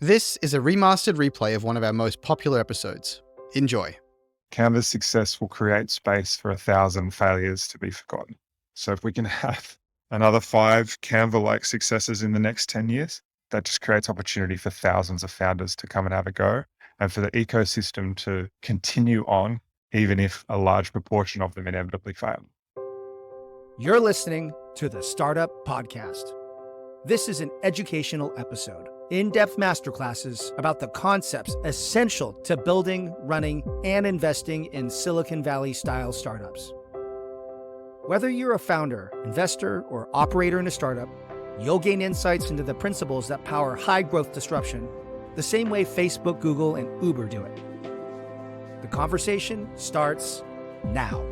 This is a remastered replay of one of our most popular episodes. Enjoy. Canva's success will create space for 1,000 failures to be forgotten. So if we can have another 5 Canva-like successes in the next 10 years, that just creates opportunity for thousands of founders to come and have a go and for the ecosystem to continue on, even if a large proportion of them inevitably fail. You're listening to the Startup Podcast. This is an educational episode. In-depth masterclasses about the concepts essential to building, running, and investing in Silicon Valley-style startups. Whether you're a founder, investor, or operator in a startup, you'll gain insights into the principles that power high-growth disruption, the same way Facebook, Google, and Uber do it. The conversation starts now.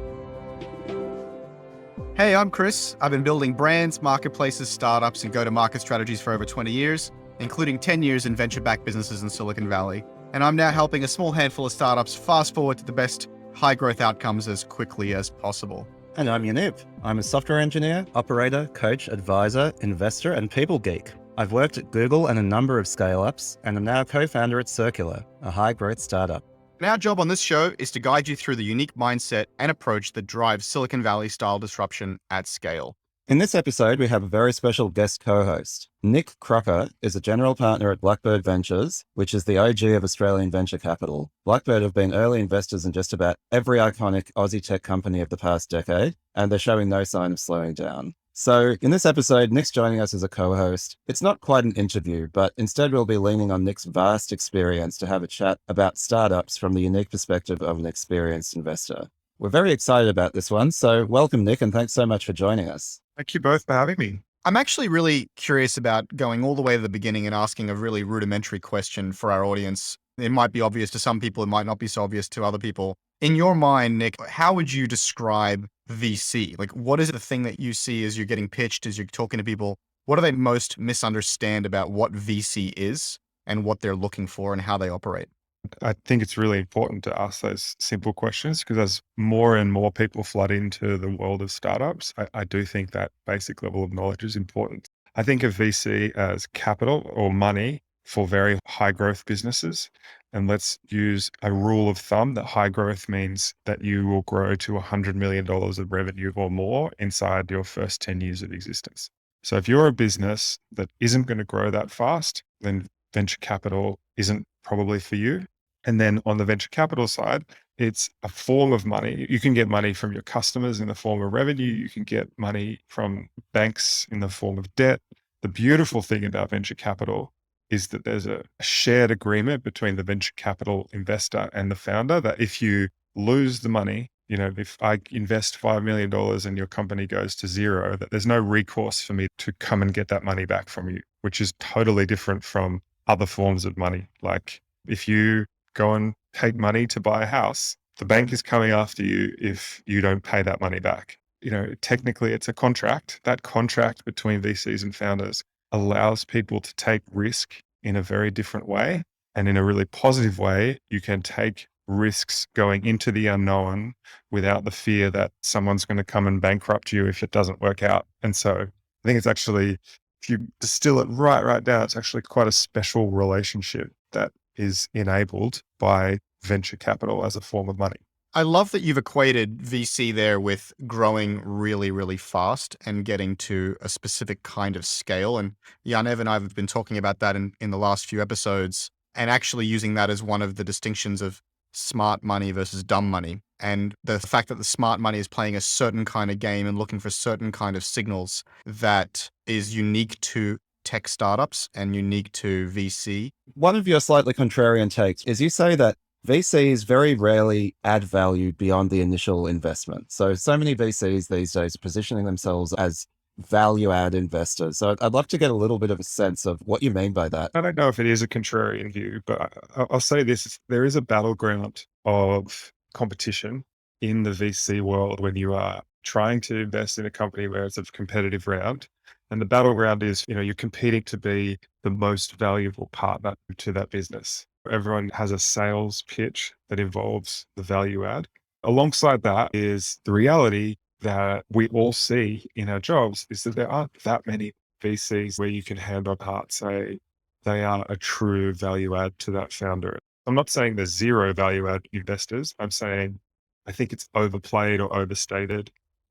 Hey, I'm Chris. I've been building brands, marketplaces, startups, and go-to-market strategies for over 20 years, including 10 years in venture-backed businesses in Silicon Valley. And I'm now helping a small handful of startups fast forward to the best high-growth outcomes as quickly as possible. And I'm Yaniv. I'm a software engineer, operator, coach, advisor, investor, and people geek. I've worked at Google and a number of scale-ups, and I'm now a co-founder at Circular, a high-growth startup. And our job on this show is to guide you through the unique mindset and approach that drives Silicon Valley-style disruption at scale. In this episode, we have a very special guest co-host. Nick Crocker is a general partner at Blackbird Ventures, which is the OG of Australian venture capital. Blackbird have been early investors in just about every iconic Aussie tech company of the past decade, and they're showing no sign of slowing down. So in this episode, Nick's joining us as a co-host. It's not quite an interview, but instead we'll be leaning on Nick's vast experience to have a chat about startups from the unique perspective of an experienced investor. We're very excited about this one, so welcome, Nick, and thanks so much for joining us. Thank you both for having me. I'm actually really curious about going all the way to the beginning and asking a really rudimentary question for our audience. It might be obvious to some people, it might not be so obvious to other people. In your mind, Nick, how would you describe VC? Like, what is the thing that you see as you're getting pitched, as you're talking to people? What do they most misunderstand about what VC is and what they're looking for and how they operate? I think it's really important to ask those simple questions because as more and more people flood into the world of startups, I do think that basic level of knowledge is important. I think of VC as capital or money for very high growth businesses. And let's use a rule of thumb that high growth means that you will grow to $100 million of revenue or more inside your first 10 years of existence. So if you're a business that isn't going to grow that fast, then venture capital isn't probably for you. And then on the venture capital side, it's a form of money. You can get money from your customers in the form of revenue. You can get money from banks in the form of debt. The beautiful thing about venture capital is that there's a shared agreement between the venture capital investor and the founder that if you lose the money, if I invest $5 million and your company goes to zero, that there's no recourse for me to come and get that money back from you, which is totally different from other forms of money. Like if you go and take money to buy a house, the bank is coming after you if you don't pay that money back. Technically it's a contract. That contract between VCs and founders allows people to take risk in a very different way. And in a really positive way, you can take risks going into the unknown without the fear that someone's going to come and bankrupt you if it doesn't work out. And so I think it's actually, if you distill it right down, it's actually quite a special relationship that is enabled by venture capital as a form of money. I love that you've equated VC there with growing really, really fast and getting to a specific kind of scale. And Yaniv and I have been talking about that in the last few episodes and actually using that as one of the distinctions of smart money versus dumb money. And the fact that the smart money is playing a certain kind of game and looking for certain kind of signals that is unique to tech startups and unique to VC. One of your slightly contrarian takes is you say that VCs very rarely add value beyond the initial investment. So many VCs these days are positioning themselves as value add investors. So I'd love to get a little bit of a sense of what you mean by that. I don't know if it is a contrarian view, but I'll say this, there is a battleground of competition in the VC world when you are trying to invest in a company where it's a competitive round. And the battleground is, you're competing to be the most valuable partner to that business. Everyone has a sales pitch that involves the value add. Alongside that is the reality that we all see in our jobs is that there aren't that many VCs where you can hand on heart say, they are a true value add to that founder. I'm not saying there's zero value add investors. I'm saying I think it's overplayed or overstated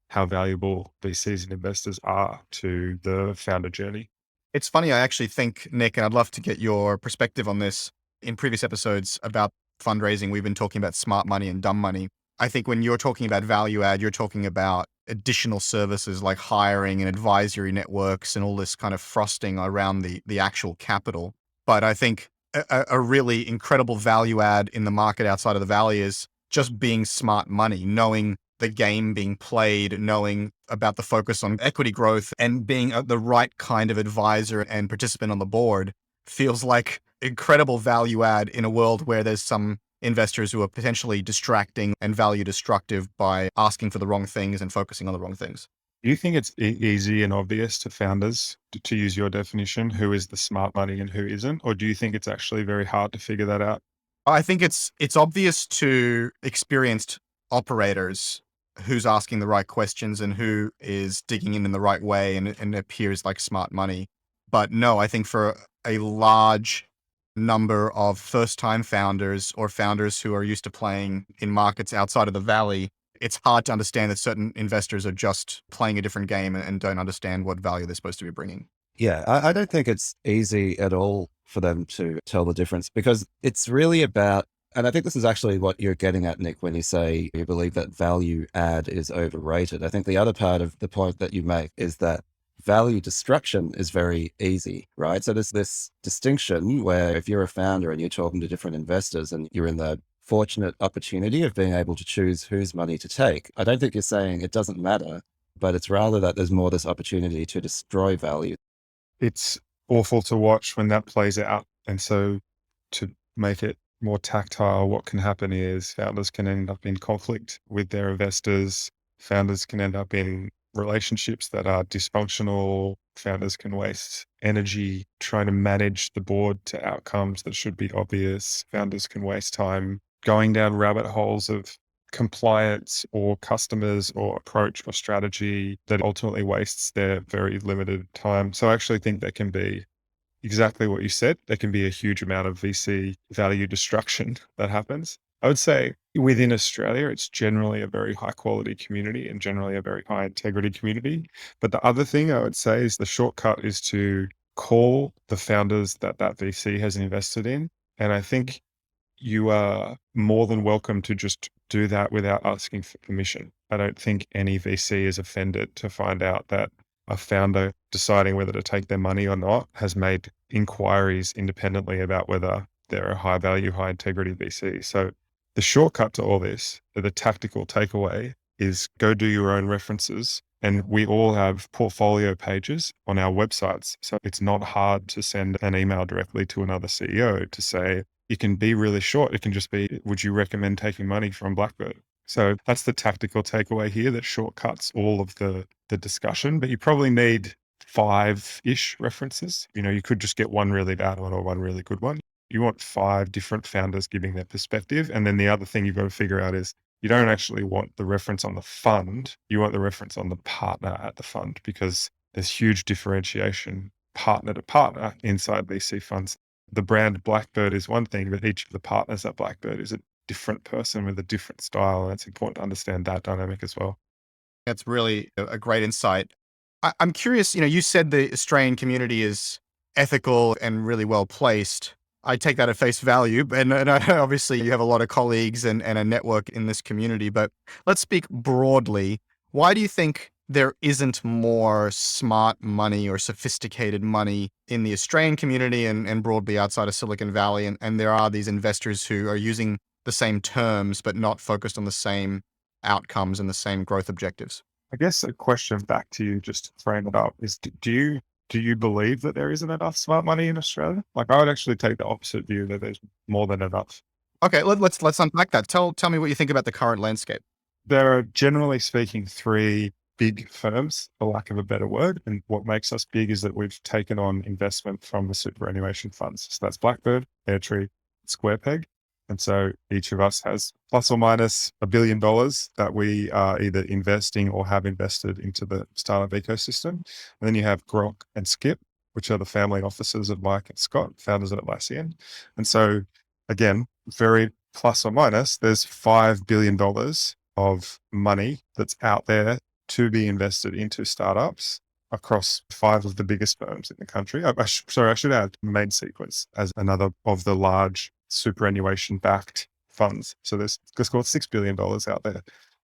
how valuable VCs and investors are to the founder journey. It's funny, I actually think, Nick, and I'd love to get your perspective on this. In previous episodes about fundraising, we've been talking about smart money and dumb money. I think when you're talking about value add, you're talking about additional services like hiring and advisory networks and all this kind of frosting around the actual capital. But I think a really incredible value add in the market outside of the Valley is just being smart money, knowing the game being played, knowing about the focus on equity growth and being the right kind of advisor and participant on the board feels like incredible value add in a world where there's some investors who are potentially distracting and value destructive by asking for the wrong things and focusing on the wrong things. Do you think it's easy and obvious to founders, to use your definition, who is the smart money and who isn't? Or do you think it's actually very hard to figure that out? I think it's obvious to experienced operators who's asking the right questions and who is digging in the right way and appears like smart money. But no, I think for a large number of first-time founders or founders who are used to playing in markets outside of the Valley, it's hard to understand that certain investors are just playing a different game and don't understand what value they're supposed to be bringing. Yeah, I don't think it's easy at all for them to tell the difference because it's really about, and I think this is actually what you're getting at, Nick, when you say you believe that value add is overrated. I think the other part of the point that you make is that value destruction is very easy, right? So there's this distinction where if you're a founder and you're talking to different investors and you're in the fortunate opportunity of being able to choose whose money to take, I don't think you're saying it doesn't matter, but it's rather that there's more this opportunity to destroy value. It's awful to watch when that plays out. And so to make it more tactile, what can happen is founders can end up in conflict with their investors. Founders can end up in relationships that are dysfunctional. Founders can waste energy trying to manage the board to outcomes that should be obvious. Founders can waste time going down rabbit holes of compliance or customers or approach or strategy that ultimately wastes their very limited time. So I actually think there can be exactly what you said. There can be a huge amount of VC value destruction that happens. I would say within Australia, it's generally a very high quality community and generally a very high integrity community. But the other thing I would say is the shortcut is to call the founders that VC has invested in. And I think you are more than welcome to just do that without asking for permission. I don't think any VC is offended to find out that a founder deciding whether to take their money or not has made inquiries independently about whether they're a high value, high integrity VC. So the shortcut to all this, the tactical takeaway is go do your own references. And we all have portfolio pages on our websites. So it's not hard to send an email directly to another CEO to say, it can be really short. It can just be, would you recommend taking money from Blackbird? So that's the tactical takeaway here that shortcuts all of the discussion, but you probably need 5-ish references. You could just get one really bad one or one really good one. You want 5 different founders giving their perspective. And then the other thing you've got to figure out is you don't actually want the reference on the fund. You want the reference on the partner at the fund because there's huge differentiation partner to partner inside VC funds. The brand Blackbird is one thing, but each of the partners at Blackbird is a different person with a different style. And it's important to understand that dynamic as well. That's really a great insight. I'm curious, you said the Australian community is ethical and really well placed. I take that at face value, and obviously you have a lot of colleagues and a network in this community, but let's speak broadly. Why do you think there isn't more smart money or sophisticated money in the Australian community and broadly outside of Silicon Valley? And there are these investors who are using the same terms, but not focused on the same outcomes and the same growth objectives. I guess a question back to you, just to frame it up, is do you believe that there isn't enough smart money in Australia? Like I would actually take the opposite view that there's more than enough. Okay, let's unpack that. Tell me what you think about the current landscape. There are generally speaking 3 big firms, for lack of a better word. And what makes us big is that we've taken on investment from the superannuation funds. So that's Blackbird, Airtree, SquarePeg. And so each of us has plus or minus $1 billion that we are either investing or have invested into the startup ecosystem. And then you have Grok and Skip. which are the family offices of Mike and Scott, founders at Atlassian. And so again, very plus or minus, there's $5 billion of money that's out there to be invested into startups across 5 of the biggest firms in the country. I should add Main Sequence as another of the large superannuation-backed funds. So there's called $6 billion out there.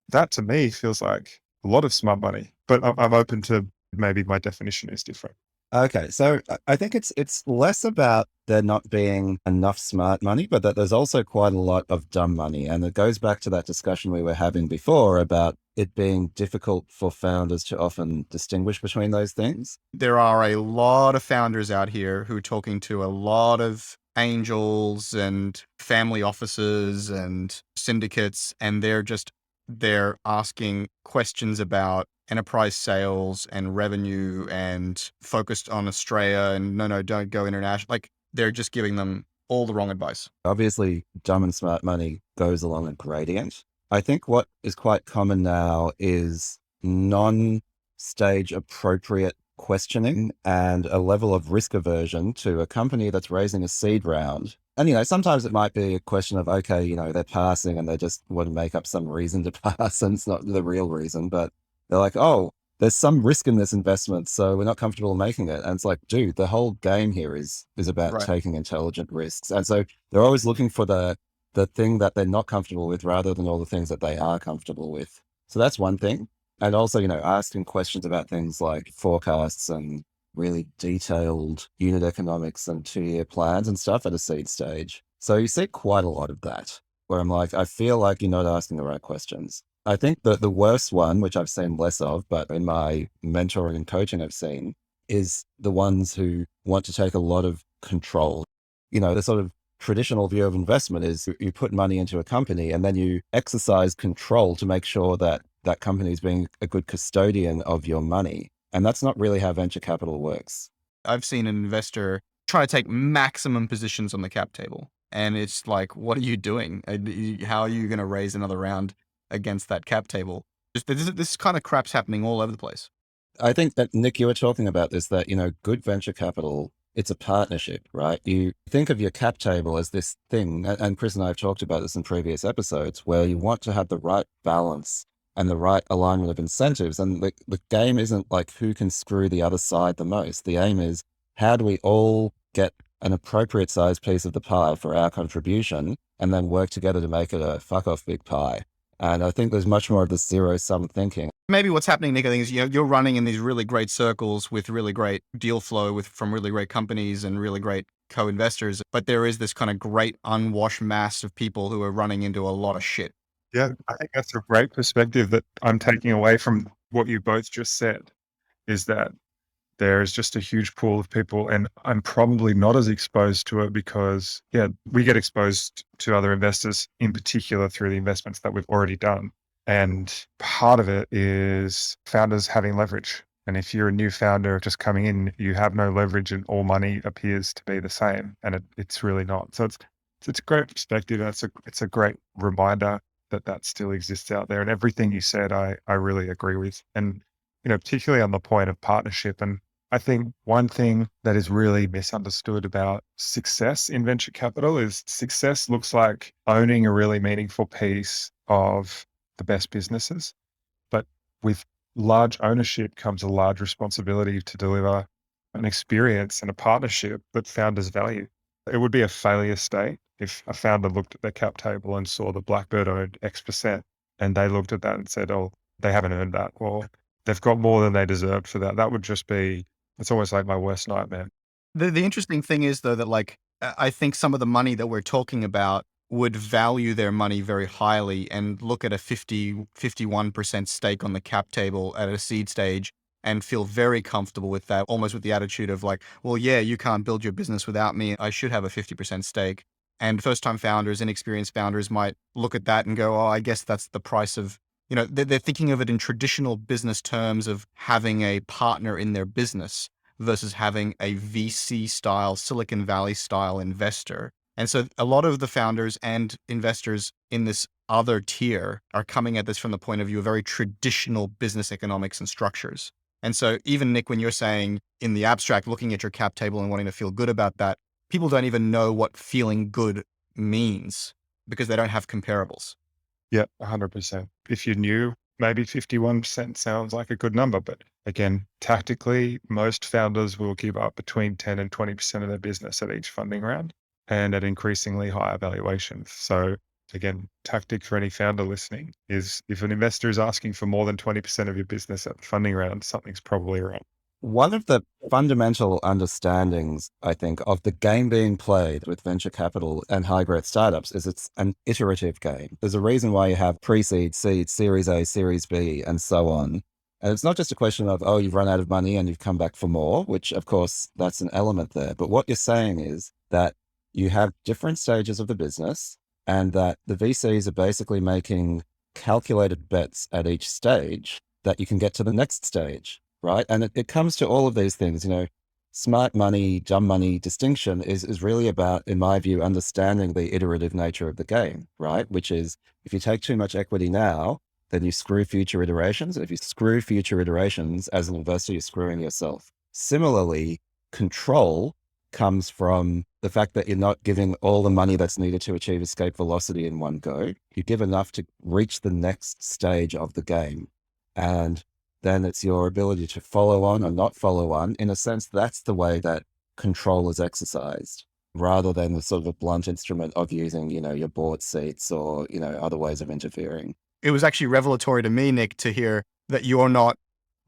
That to me feels like a lot of smart money, but I'm open to maybe my definition is different. Okay, so I think it's less about there not being enough smart money, but that there's also quite a lot of dumb money. And it goes back to that discussion we were having before about it being difficult for founders to often distinguish between those things. There are a lot of founders out here who are talking to a lot of angels and family offices and syndicates, and they're asking questions about enterprise sales and revenue and focused on Australia and no, don't go international. Like they're just giving them all the wrong advice. Obviously, dumb and smart money goes along a gradient. I think what is quite common now is non-stage appropriate questioning and a level of risk aversion to a company that's raising a seed round. And, sometimes it might be a question of, okay, they're passing and they just want to make up some reason to pass and it's not the real reason, but they're like, oh, there's some risk in this investment, so we're not comfortable making it. And it's like, dude, the whole game here is about Right. taking intelligent risks. And so they're always looking for the thing that they're not comfortable with rather than all the things that they are comfortable with. So that's one thing. And also, asking questions about things like forecasts and really detailed unit economics and 2-year plans and stuff at a seed stage. So you see quite a lot of that where I'm like, I feel like you're not asking the right questions. I think that the worst one, which I've seen less of, but in my mentoring and coaching I've seen, is the ones who want to take a lot of control. The sort of traditional view of investment is you put money into a company and then you exercise control to make sure that that company is being a good custodian of your money. And that's not really how venture capital works. I've seen an investor try to take maximum positions on the cap table. And it's like, what are you doing? How are you going to raise another round against that cap table? This kind of crap's happening all over the place. I think that, Nick, you were talking about this, that, good venture capital, it's a partnership, right? You think of your cap table as this thing, and Chris and I have talked about this in previous episodes, where you want to have the right balance and the right alignment of incentives. And the game isn't like who can screw the other side the most. The aim is how do we all get an appropriate size piece of the pie for our contribution and then work together to make it a fuck off big pie. And I think there's much more of this zero-sum thinking. Maybe what's happening, Nick, I think is, you're running in these really great circles with really great deal flow from really great companies and really great co-investors. But there is this kind of great unwashed mass of people who are running into a lot of shit. Yeah, I think that's a great perspective that I'm taking away from what you both just said, is that there is just a huge pool of people, and I'm probably not as exposed to it because, we get exposed to other investors in particular through the investments that we've already done. And part of it is founders having leverage. And if you're a new founder just coming in, you have no leverage and all money appears to be the same. And it's really not. So it's a great perspective. And it's a great reminder that still exists out there. And everything you said, I really agree with. And, particularly on the point of partnership. And I think one thing that is really misunderstood about success in venture capital is success looks like owning a really meaningful piece of the best businesses. But with large ownership comes a large responsibility to deliver an experience and a partnership that founders value. It would be a failure state if a founder looked at their cap table and saw that Blackbird owned X% and they looked at that and said, oh, they haven't earned that, or they've got more than they deserved for that. That would just be, it's almost like my worst nightmare. The interesting thing is, though, that I think some of the money that we're talking about would value their money very highly and look at a 51% stake on the cap table at a seed stage and feel very comfortable with that, almost with the attitude of like, well, yeah, you can't build your business without me. I should have a 50% stake. And first-time founders, inexperienced founders might look at that and go, oh, I guess that's the price of, they're thinking of it in traditional business terms of having a partner in their business versus having a VC style, Silicon Valley style investor. And so a lot of the founders and investors in this other tier are coming at this from the point of view of very traditional business economics and structures. And so even Nick, when you're saying in the abstract, looking at your cap table and wanting to feel good about that, people don't even know what feeling good means because they don't have comparables. Yeah, 100%. If you knew, maybe 51% sounds like a good number. But again, tactically, most founders will give up between 10 and 20% of their business at each funding round and at increasingly higher valuations. So again, tactic for any founder listening is if an investor is asking for more than 20% of your business at the funding round, something's probably wrong. One of the fundamental understandings, I think, of the game being played with venture capital and high growth startups is it's an iterative game. There's a reason why you have pre-seed, seed, Series A, Series B, and so on. And it's not just a question of, oh, you've run out of money and you've come back for more, which of course that's an element there. But what you're saying is that you have different stages of the business and that the VCs are basically making calculated bets at each stage that you can get to the next stage. Right. And it comes to all of these things, smart money, dumb money distinction is really about, in my view, understanding the iterative nature of the game, right? Which is if you take too much equity now, then you screw future iterations. And if you screw future iterations as an investor, you're screwing yourself. Similarly, control comes from the fact that you're not giving all the money that's needed to achieve escape velocity in one go. You give enough to reach the next stage of the game. And then it's your ability to follow on or not follow on. In a sense, that's the way that control is exercised, rather than the sort of a blunt instrument of using, your board seats or, other ways of interfering. It was actually revelatory to me, Nick, to hear that you're not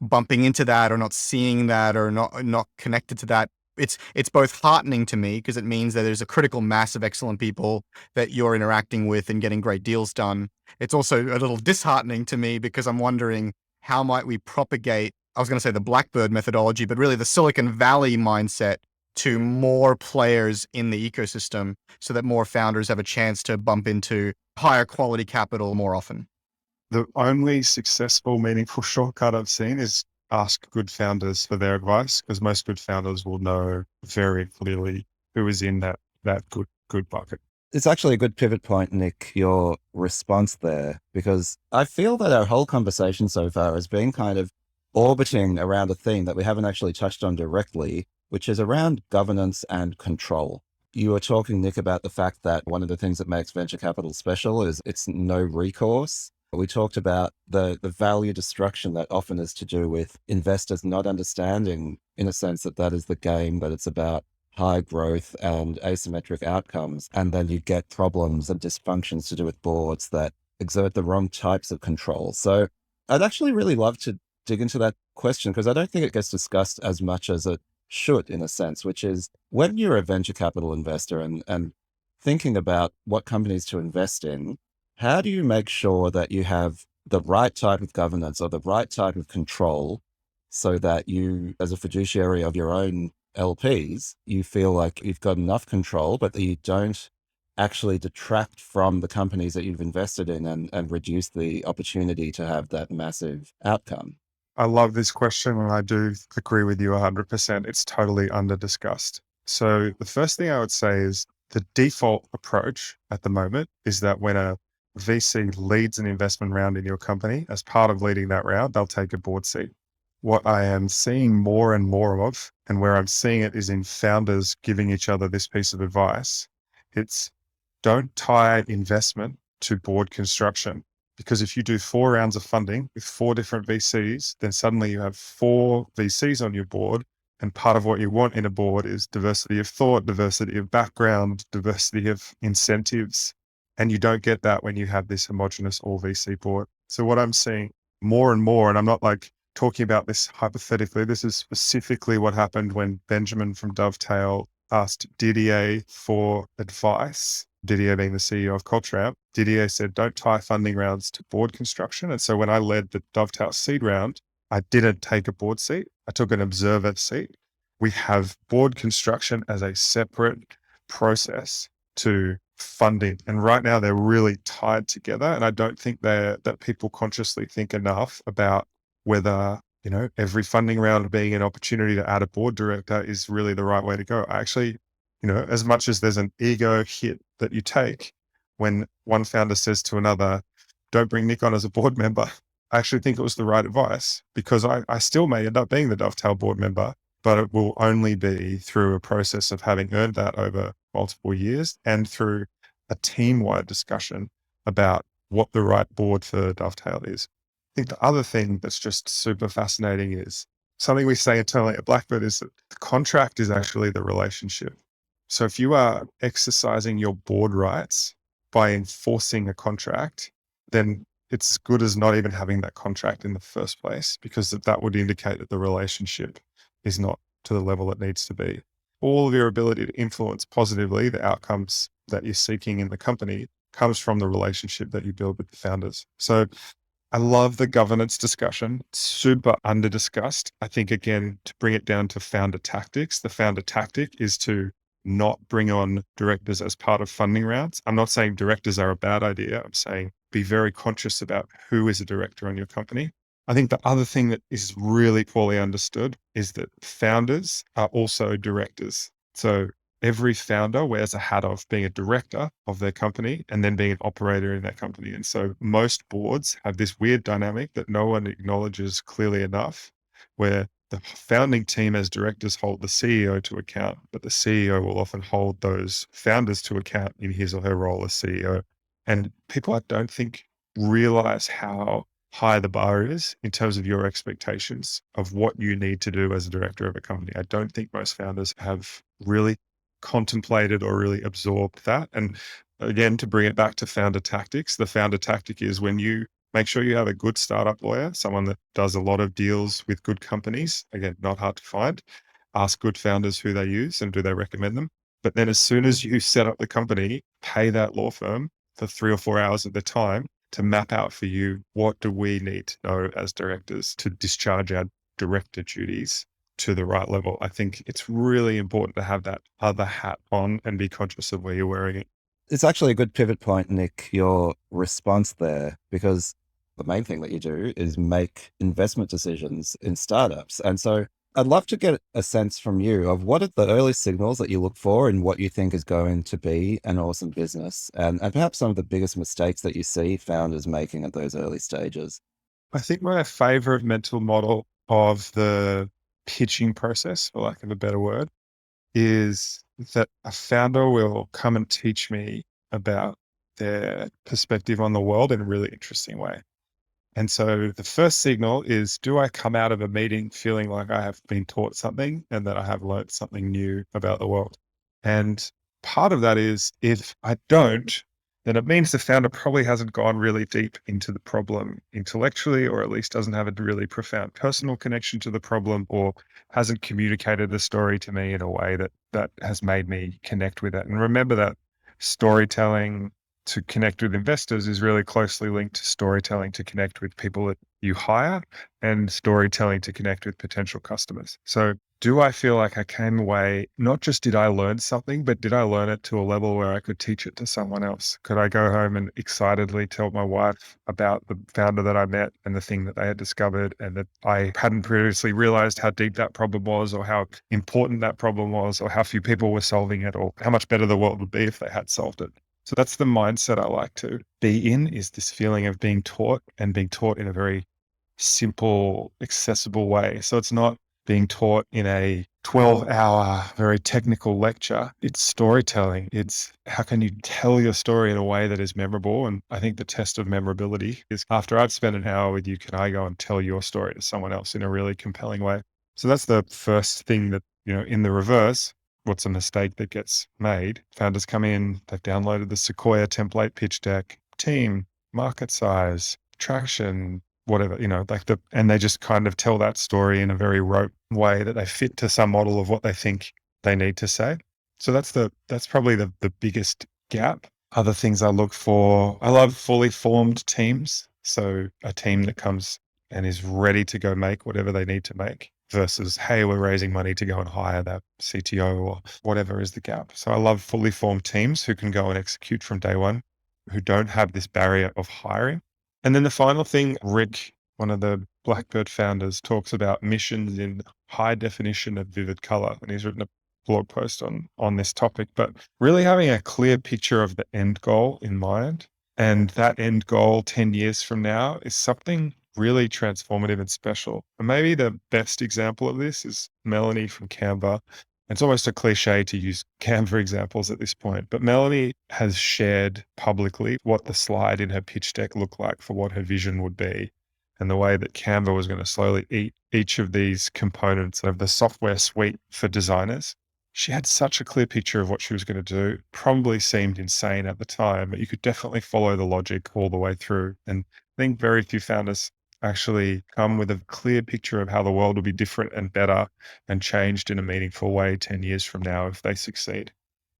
bumping into that or not seeing that or not connected to that. It's both heartening to me because it means that there's a critical mass of excellent people that you're interacting with and getting great deals done. It's also a little disheartening to me because I'm wondering, how might we propagate, I was going to say the Blackbird methodology, but really the Silicon Valley mindset to more players in the ecosystem so that more founders have a chance to bump into higher quality capital more often? The only successful, meaningful shortcut I've seen is ask good founders for their advice, because most good founders will know very clearly who is in that good bucket. It's actually a good pivot point, Nick, your response there, because I feel that our whole conversation so far has been kind of orbiting around a theme that we haven't actually touched on directly, which is around governance and control. You were talking, Nick, about the fact that one of the things that makes venture capital special is it's no recourse. We talked about the value destruction that often is to do with investors not understanding, in a sense, that is the game, that it's about high growth and asymmetric outcomes. And then you get problems and dysfunctions to do with boards that exert the wrong types of control. So I'd actually really love to dig into that question, because I don't think it gets discussed as much as it should, in a sense, which is when you're a venture capital investor and thinking about what companies to invest in, how do you make sure that you have the right type of governance or the right type of control so that you, as a fiduciary of your own LPs, you feel like you've got enough control, but that you don't actually detract from the companies that you've invested in and reduce the opportunity to have that massive outcome? I love this question, and I do agree with you 100%. It's totally under-discussed. So the first thing I would say is the default approach at the moment is that when a VC leads an investment round in your company, as part of leading that round, they'll take a board seat. What I am seeing more and more of, and where I'm seeing it is in founders giving each other this piece of advice, it's don't tie investment to board construction. Because if you do 4 rounds of funding with 4 different VCs, then suddenly you have 4 VCs on your board. And part of what you want in a board is diversity of thought, diversity of background, diversity of incentives. And you don't get that when you have this homogenous all VC board. So what I'm seeing more and more, and I'm not like talking about this hypothetically, this is specifically what happened when Benjamin from Dovetail asked Didier for advice. Didier being the CEO of CultureAmp, Didier said, don't tie funding rounds to board construction. And so when I led the Dovetail seed round, I didn't take a board seat. I took an observer seat. We have board construction as a separate process to funding. And right now they're really tied together. And I don't think that people consciously think enough about whether, every funding round being an opportunity to add a board director is really the right way to go. I actually, as much as there's an ego hit that you take when one founder says to another, don't bring Nick on as a board member, I actually think it was the right advice, because I still may end up being the Dovetail board member, but it will only be through a process of having earned that over multiple years and through a team-wide discussion about what the right board for Dovetail is. I think the other thing that's just super fascinating is something we say internally at Blackbird is that the contract is actually the relationship. So if you are exercising your board rights by enforcing a contract, then it's as good as not even having that contract in the first place, because that would indicate that the relationship is not to the level it needs to be. All of your ability to influence positively the outcomes that you're seeking in the company comes from the relationship that you build with the founders. So I love the governance discussion, super under discussed. I think, again, to bring it down to founder tactics, the founder tactic is to not bring on directors as part of funding rounds. I'm not saying directors are a bad idea. I'm saying be very conscious about who is a director on your company. I think the other thing that is really poorly understood is that founders are also directors. So every founder wears a hat of being a director of their company and then being an operator in that company. And so most boards have this weird dynamic that no one acknowledges clearly enough, where the founding team as directors hold the CEO to account, but the CEO will often hold those founders to account in his or her role as CEO. And people, I don't think, realize how high the bar is in terms of your expectations of what you need to do as a director of a company. I don't think most founders have really contemplated or really absorbed that. And again, to bring it back to founder tactics, the founder tactic is when you make sure you have a good startup lawyer, someone that does a lot of deals with good companies. Again, not hard to find. Ask good founders who they use and do they recommend them. But then as soon as you set up the company, pay that law firm for 3 or 4 hours of the time to map out for you, what do we need to know as directors to discharge our director duties to the right level. I think it's really important to have that other hat on and be conscious of where you're wearing it. It's actually a good pivot point, Nick, your response there, because the main thing that you do is make investment decisions in startups. And so I'd love to get a sense from you of what are the early signals that you look for and what you think is going to be an awesome business, and perhaps some of the biggest mistakes that you see founders making at those early stages. I think my favorite mental model of the pitching process, for lack of a better word, is that a founder will come and teach me about their perspective on the world in a really interesting way. And so the first signal is, do I come out of a meeting feeling like I have been taught something and that I have learned something new about the world? And part of that is, if I don't, then it means the founder probably hasn't gone really deep into the problem intellectually, or at least doesn't have a really profound personal connection to the problem, or hasn't communicated the story to me in a way that has made me connect with it. And remember that storytelling to connect with investors is really closely linked to storytelling to connect with people that you hire, and storytelling to connect with potential customers. So do I feel like I came away, not just did I learn something, but did I learn it to a level where I could teach it to someone else? Could I go home and excitedly tell my wife about the founder that I met and the thing that they had discovered, and that I hadn't previously realized how deep that problem was, or how important that problem was, or how few people were solving it, or how much better the world would be if they had solved it? So that's the mindset I like to be in, is this feeling of being taught, and being taught in a very simple, accessible way. So it's not being taught in a 12-hour, very technical lecture. It's storytelling. It's how can you tell your story in a way that is memorable? And I think the test of memorability is, after I've spent an hour with you, can I go and tell your story to someone else in a really compelling way? So that's the first thing that, in the reverse, what's a mistake that gets made? Founders come in, they've downloaded the Sequoia template pitch deck, team, market size, traction, whatever, and they just kind of tell that story in a very rote way that they fit to some model of what they think they need to say. So that's probably the biggest gap. Other things I look for, I love fully formed teams. So a team that comes and is ready to go make whatever they need to make, versus, hey, we're raising money to go and hire that CTO or whatever is the gap. So I love fully formed teams who can go and execute from day one, who don't have this barrier of hiring. And then the final thing, Rick, one of the Blackbird founders, talks about missions in high definition of vivid color. And he's written a blog post on this topic, but really having a clear picture of the end goal in mind. And that end goal 10 years from now is something really transformative and special. And maybe the best example of this is Melanie from Canva. It's almost a cliche to use Canva examples at this point, but Melanie has shared publicly what the slide in her pitch deck looked like for what her vision would be, and the way that Canva was going to slowly eat each of these components of the software suite for designers. She had such a clear picture of what she was going to do. Probably seemed insane at the time, but you could definitely follow the logic all the way through. And I think very few founders actually come with a clear picture of how the world will be different and better and changed in a meaningful way 10 years from now if they succeed.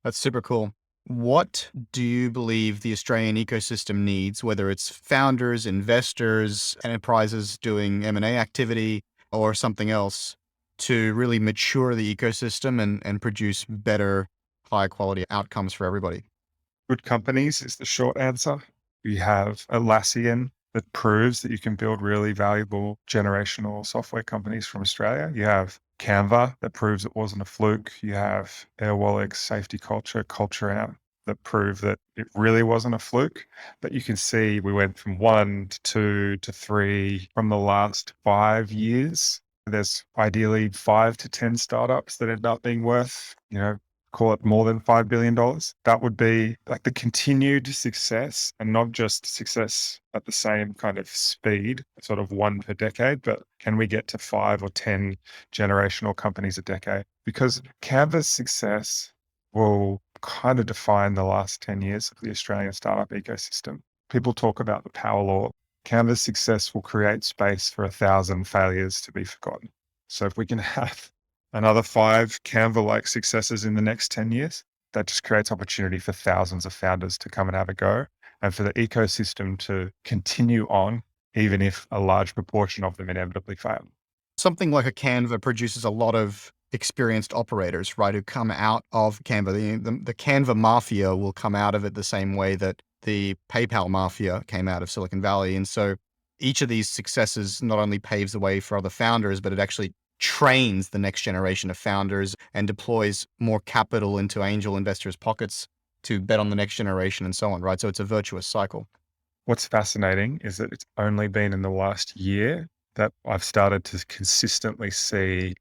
That's super cool. What do you believe the Australian ecosystem needs, whether it's founders, investors, enterprises doing M&A activity or something else, to really mature the ecosystem and produce better, high quality outcomes for everybody? Good companies is the short answer. You have Atlassian that proves that you can build really valuable generational software companies from Australia. You have Canva that proves it wasn't a fluke. You have Airwallex, SafetyCulture, CultureAmp that prove that it really wasn't a fluke. But you can see we went from 1 to 2 to 3 from the last 5 years. There's ideally 5 to 10 startups that end up being worth, call it more than $5 billion. That would be like the continued success, and not just success at the same kind of speed, sort of one per decade, but can we get to 5 or 10 generational companies a decade? Because Canva's success will kind of define the last 10 years of the Australian startup ecosystem. People talk about the power law. Canva's success will create space for 1,000 failures to be forgotten. So if we can have another 5 Canva-like successes in the next 10 years, that just creates opportunity for thousands of founders to come and have a go, and for the ecosystem to continue on, even if a large proportion of them inevitably fail. Something like a Canva produces a lot of experienced operators, right, who come out of Canva. The Canva mafia will come out of it the same way that the PayPal mafia came out of Silicon Valley. And so each of these successes not only paves the way for other founders, but it actually trains the next generation of founders and deploys more capital into angel investors' pockets to bet on the next generation and so on, right? So it's a virtuous cycle. What's fascinating is that it's only been in the last year that I've started to consistently see,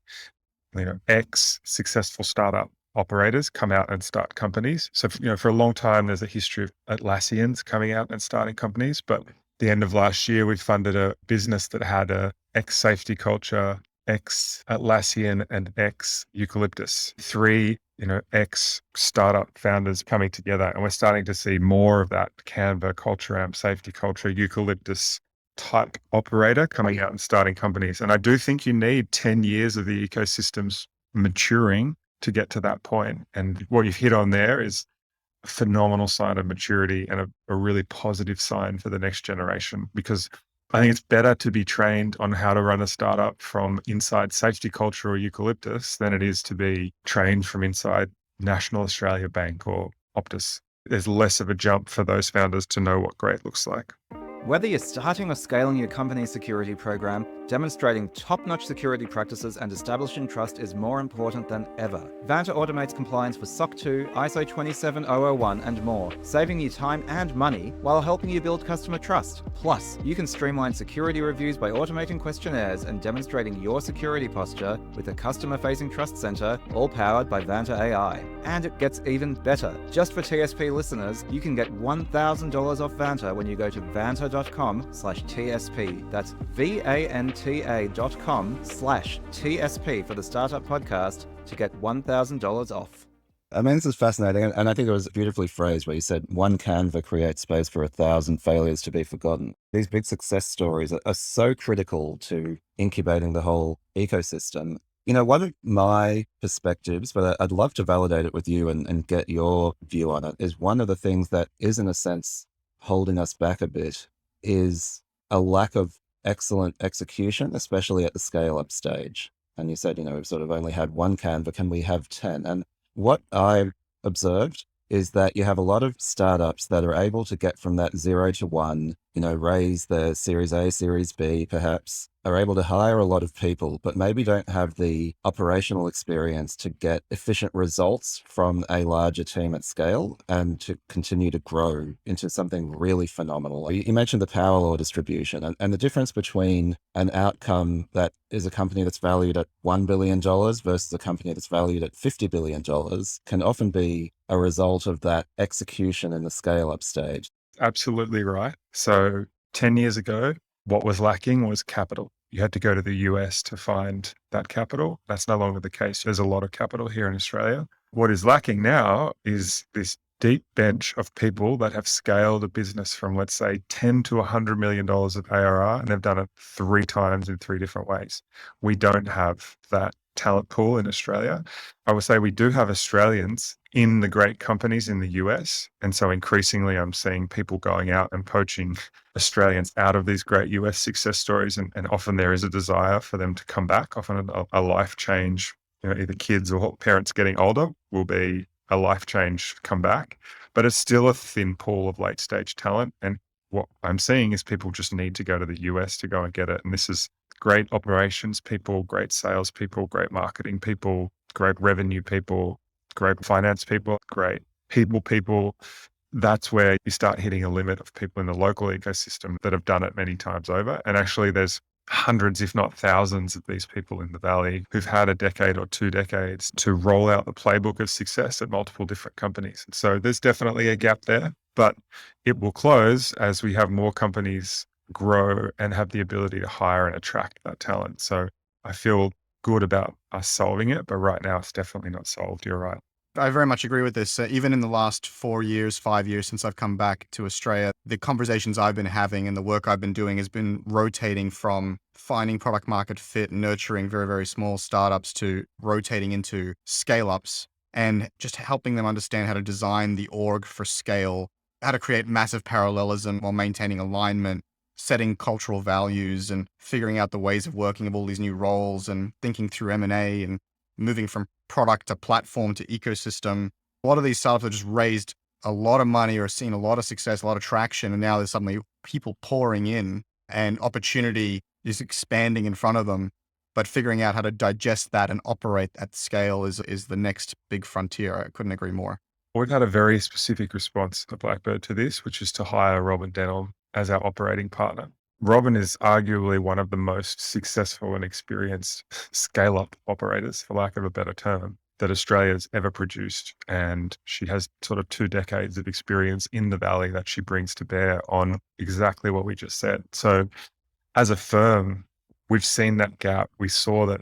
ex successful startup operators come out and start companies. So, for a long time, there's a history of Atlassians coming out and starting companies. But at the end of last year, we funded a business that had a ex SafetyCulture, ex Atlassian, and ex Eucalyptus. 3, ex startup founders coming together. And we're starting to see more of that Canva, CultureAmp, SafetyCulture, Eucalyptus type operator coming out and starting companies. And I do think you need 10 years of the ecosystems maturing to get to that point. And what you've hit on there is a phenomenal sign of maturity and a really positive sign for the next generation, because I think it's better to be trained on how to run a startup from inside SafetyCulture or Eucalyptus than it is to be trained from inside National Australia Bank or Optus. There's less of a jump for those founders to know what great looks like. Whether you're starting or scaling your company's security program, demonstrating top-notch security practices and establishing trust is more important than ever. Vanta automates compliance with SOC 2, ISO 27001, and more, saving you time and money while helping you build customer trust. Plus, you can streamline security reviews by automating questionnaires and demonstrating your security posture with a customer-facing trust center, all powered by Vanta AI. And it gets even better. Just for TSP listeners, you can get $1,000 off Vanta when you go to vanta.com/TSP. That's VANTA.com/TSP for the Startup Podcast to get $1,000 off. I mean, this is fascinating. And I think it was beautifully phrased where you said one Canva creates space for 1,000 failures to be forgotten. These big success stories are so critical to incubating the whole ecosystem. One of my perspectives, but I'd love to validate it with you and get your view on it, is one of the things that is, in a sense, holding us back a bit is a lack of excellent execution, especially at the scale-up stage. And you said, we've sort of only had one Canva. Can we have 10? And what I've observed is that you have a lot of startups that are able to get from that 0 to 1, raise their Series A, Series B, perhaps, are able to hire a lot of people, but maybe don't have the operational experience to get efficient results from a larger team at scale and to continue to grow into something really phenomenal. You mentioned the power law distribution and the difference between an outcome that is a company that's valued at $1 billion versus a company that's valued at $50 billion can often be a result of that execution in the scale up stage. Absolutely right. So 10 years ago, what was lacking was capital. You had to go to the US to find that capital. That's no longer the case. There's a lot of capital here in Australia. What is lacking now is this deep bench of people that have scaled a business from, let's say, 10 to $100 million of ARR, and they've done it 3 times in 3 different ways. We don't have that talent pool in Australia. I would say we do have Australians in the great companies in the US. And so increasingly, I'm seeing people going out and poaching Australians out of these great US success stories. And often there is a desire for them to come back. Often a life change, either kids or parents getting older will be a life change come back. But it's still a thin pool of late stage talent. And what I'm seeing is people just need to go to the US to go and get it. And this is great operations people, great sales people, great marketing people, great revenue people, great finance people, great people. That's where you start hitting a limit of people in the local ecosystem that have done it many times over. And actually there's hundreds, if not thousands of these people in the Valley who've had a decade or 2 decades to roll out the playbook of success at multiple different companies. And so there's definitely a gap there, but it will close as we have more companies grow and have the ability to hire and attract that talent. So I feel good about us solving it, but right now it's definitely not solved. You're right. I very much agree with this. Even in the last 4 years, 5 years since I've come back to Australia, the conversations I've been having and the work I've been doing has been rotating from finding product market fit, nurturing very, very small startups to rotating into scale ups and just helping them understand how to design the org for scale, how to create massive parallelism while maintaining alignment, setting cultural values and figuring out the ways of working of all these new roles and thinking through M&A and moving from product to platform to ecosystem. A lot of these startups have just raised a lot of money or seen a lot of success, a lot of traction, and now there's suddenly people pouring in and opportunity is expanding in front of them. But figuring out how to digest that and operate at scale is the next big frontier. I couldn't agree more. We've had a very specific response at Blackbird to this, which is to hire Robin Denholm as our operating partner. Robin is arguably one of the most successful and experienced scale-up operators, for lack of a better term, that Australia's ever produced. And she has sort of 2 decades of experience in the Valley that she brings to bear on exactly what we just said. So as a firm, we've seen that gap. We saw that,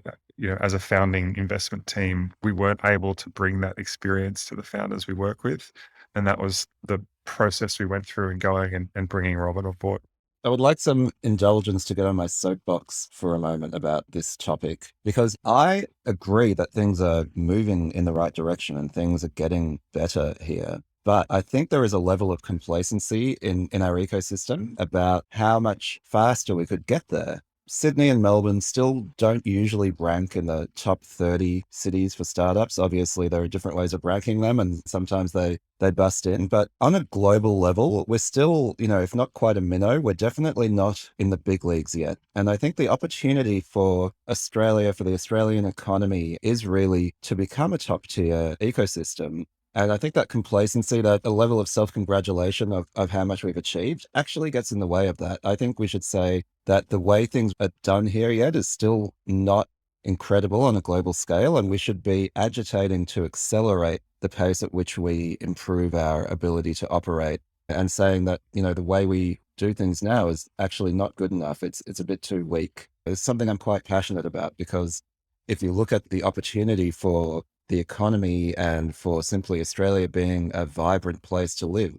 as a founding investment team, we weren't able to bring that experience to the founders we work with. And that was the process we went through in going and bringing Robin on board. I would like some indulgence to get on my soapbox for a moment about this topic, because I agree that things are moving in the right direction and things are getting better here. But I think there is a level of complacency in our ecosystem about how much faster we could get there. Sydney and Melbourne still don't usually rank in the top 30 cities for startups. Obviously, there are different ways of ranking them, and sometimes they bust in. But on a global level, we're still, if not quite a minnow, we're definitely not in the big leagues yet. And I think the opportunity for Australia, for the Australian economy, is really to become a top tier ecosystem. And I think that complacency, that a level of self-congratulation of how much we've achieved actually gets in the way of that. I think we should say that the way things are done here yet is still not incredible on a global scale. And we should be agitating to accelerate the pace at which we improve our ability to operate, and saying that, the way we do things now is actually not good enough. It's a bit too weak. It's something I'm quite passionate about, because if you look at the opportunity for the economy and for simply Australia being a vibrant place to live,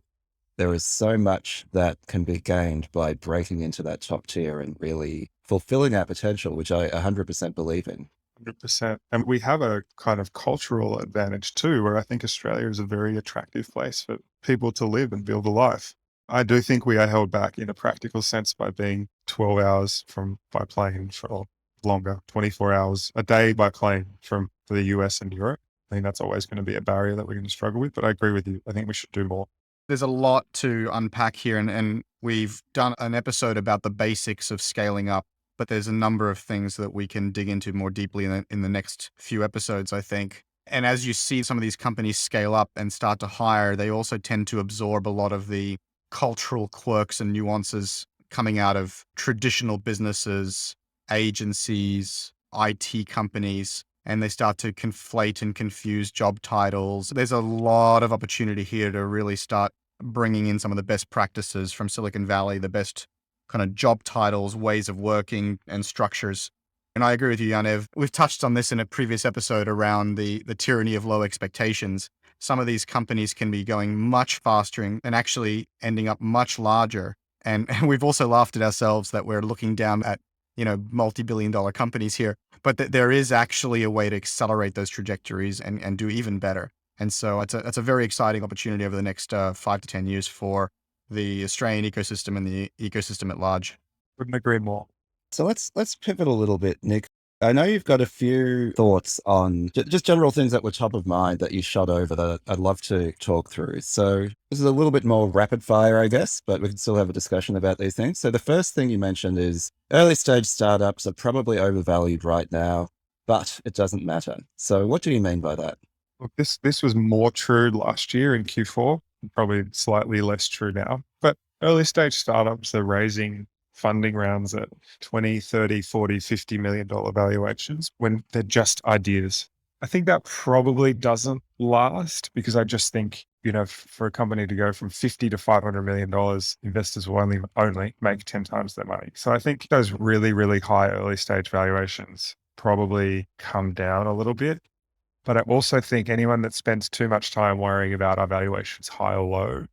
there is so much that can be gained by breaking into that top tier and really fulfilling our potential, which I 100% believe in. 100%. And we have a kind of cultural advantage too, where I think Australia is a very attractive place for people to live and build a life. I do think we are held back in a practical sense by being 12 hours by plane for longer, 24 hours a day by plane from the US and Europe. I think that's always going to be a barrier that we're going to struggle with, but I agree with you. I think we should do more. There's a lot to unpack here, and we've done an episode about the basics of scaling up, but there's a number of things that we can dig into more deeply in the next few episodes, I think. And as you see some of these companies scale up and start to hire, they also tend to absorb a lot of the cultural quirks and nuances coming out of traditional businesses, agencies, IT companies, and they start to conflate and confuse job titles. There's a lot of opportunity here to really start bringing in some of the best practices from Silicon Valley, the best kind of job titles, ways of working and structures. And I agree with you, Yaniv. We've touched on this in a previous episode around the tyranny of low expectations. Some of these companies can be going much faster and actually ending up much larger. And we've also laughed at ourselves that we're looking down at, multi-billion-dollar companies here, but there is actually a way to accelerate those trajectories and do even better. And so it's a very exciting opportunity over the next 5 to 10 years for the Australian ecosystem and the ecosystem at large. Couldn't agree more. So let's pivot a little bit, Nick. I know you've got a few thoughts on just general things that were top of mind that you shot over that I'd love to talk through. So this is a little bit more rapid fire, I guess, but we can still have a discussion about these things. So the first thing you mentioned is early stage startups are probably overvalued right now, but it doesn't matter. So what do you mean by that? Look, this was more true last year in Q4, probably slightly less true now. But early stage startups are raising funding rounds at 20, 30, 40, $50 million valuations when they're just ideas. I think that probably doesn't last because I just think, for a company to go from 50 to $500 million, investors will only make 10 times their money. So I think those really, really high early stage valuations probably come down a little bit. But I also think anyone that spends too much time worrying about our valuations high or low,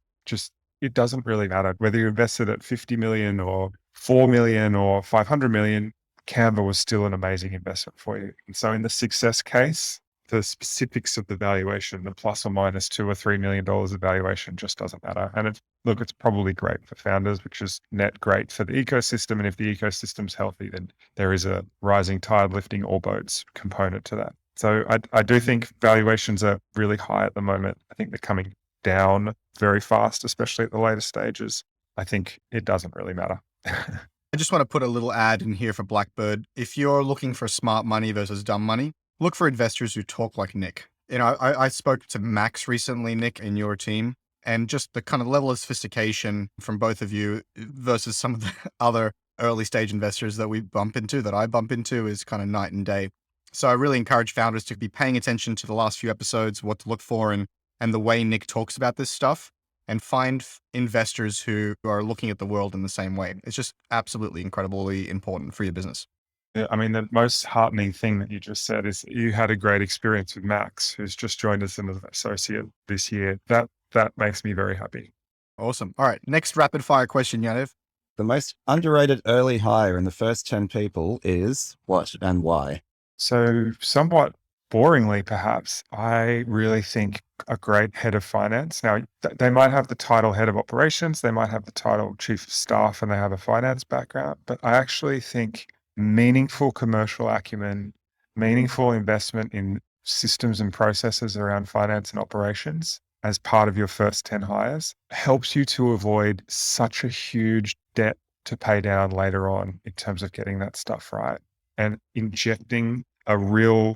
it doesn't really matter whether you invested at 50 million or 4 million or 500 million, Canva was still an amazing investment for you. And so in the success case, the specifics of the valuation, the plus or minus $2 or $3 million of valuation just doesn't matter. And it's probably great for founders, which is net great for the ecosystem. And if the ecosystem's healthy, then there is a rising tide lifting all boats component to that. So I do think valuations are really high at the moment. I think they're coming down very fast, especially at the later stages. I think it doesn't really matter. I just want to put a little ad in here for Blackbird. If you're looking for smart money versus dumb money, look for investors who talk like Nick. I spoke to Max recently, Nick, in your team, and just the kind of level of sophistication from both of you versus some of the other early stage investors that I bump into is kind of night and day. So I really encourage founders to be paying attention to the last few episodes, what to look for, and the way Nick talks about this stuff, and find investors who are looking at the world in the same way. It's just absolutely incredibly important for your business. Yeah, I mean, the most heartening thing that you just said is you had a great experience with Max, who's just joined us as an associate this year. That makes me very happy. Awesome. All right, next rapid fire question, Yaniv. The most underrated early hire in the first 10 people is what and why? So somewhat boringly, perhaps, I really think a great head of finance. Now, they might have the title head of operations, they might have the title chief of staff, and they have a finance background, but I actually think meaningful commercial acumen, meaningful investment in systems and processes around finance and operations as part of your first 10 hires helps you to avoid such a huge debt to pay down later on in terms of getting that stuff right and injecting a real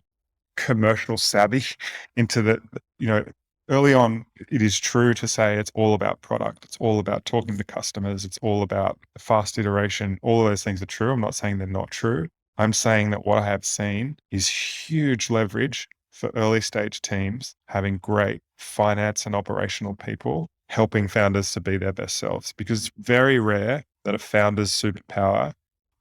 commercial savvy into early on, it is true to say it's all about product. It's all about talking to customers. It's all about fast iteration. All of those things are true. I'm not saying they're not true. I'm saying that what I have seen is huge leverage for early stage teams having great finance and operational people helping founders to be their best selves, because it's very rare that a founder's superpower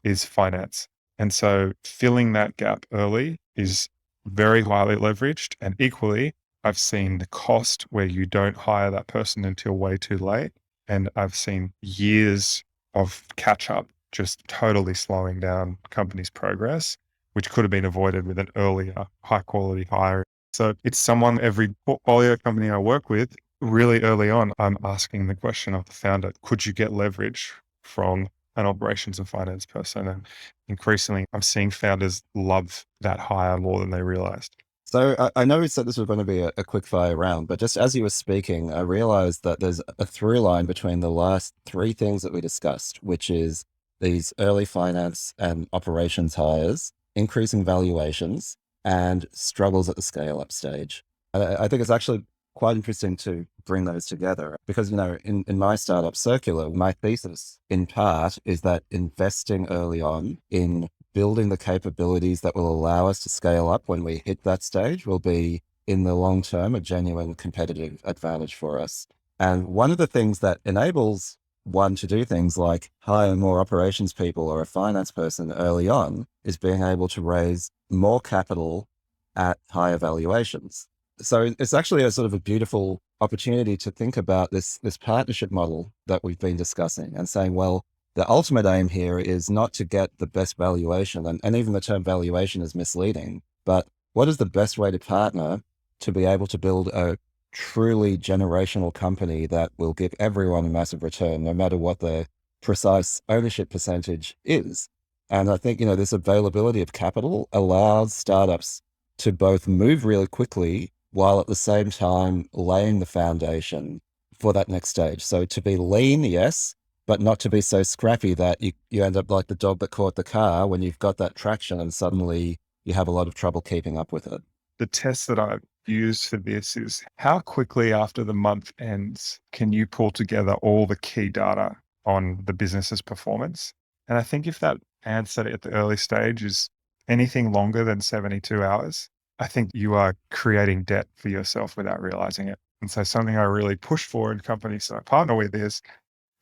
is finance. And so filling that gap early is very highly leveraged. And equally, I've seen the cost where you don't hire that person until way too late. And I've seen years of catch up just totally slowing down companies' progress, which could have been avoided with an earlier high quality hire. So it's someone, every portfolio company I work with, really early on, I'm asking the question of the founder, could you get leverage from an operations and finance person? And increasingly, I'm seeing founders love that hire more than they realized. So I know we said this was going to be a quick fire round, but just as you were speaking, I realized that there's a through line between the last three things that we discussed, which is these early finance and operations hires, increasing valuations, and struggles at the scale up stage. I think it's actually quite interesting to bring those together because, in my startup Circular, my thesis in part is that investing early on in building the capabilities that will allow us to scale up when we hit that stage will be, in the long term, a genuine competitive advantage for us. And one of the things that enables one to do things like hire more operations people or a finance person early on is being able to raise more capital at higher valuations. So it's actually a sort of a beautiful opportunity to think about this partnership model that we've been discussing and saying, well, the ultimate aim here is not to get the best valuation, and even the term valuation is misleading, but what is the best way to partner to be able to build a truly generational company that will give everyone a massive return, no matter what the precise ownership percentage is. And I think, this availability of capital allows startups to both move really quickly while at the same time laying the foundation for that next stage. So to be lean, yes, but not to be so scrappy that you end up like the dog that caught the car when you've got that traction and suddenly you have a lot of trouble keeping up with it. The test that I've used for this is how quickly after the month ends can you pull together all the key data on the business's performance? And I think if that answer at the early stage is anything longer than 72 hours, I think you are creating debt for yourself without realizing it. And so something I really push for in companies that I partner with is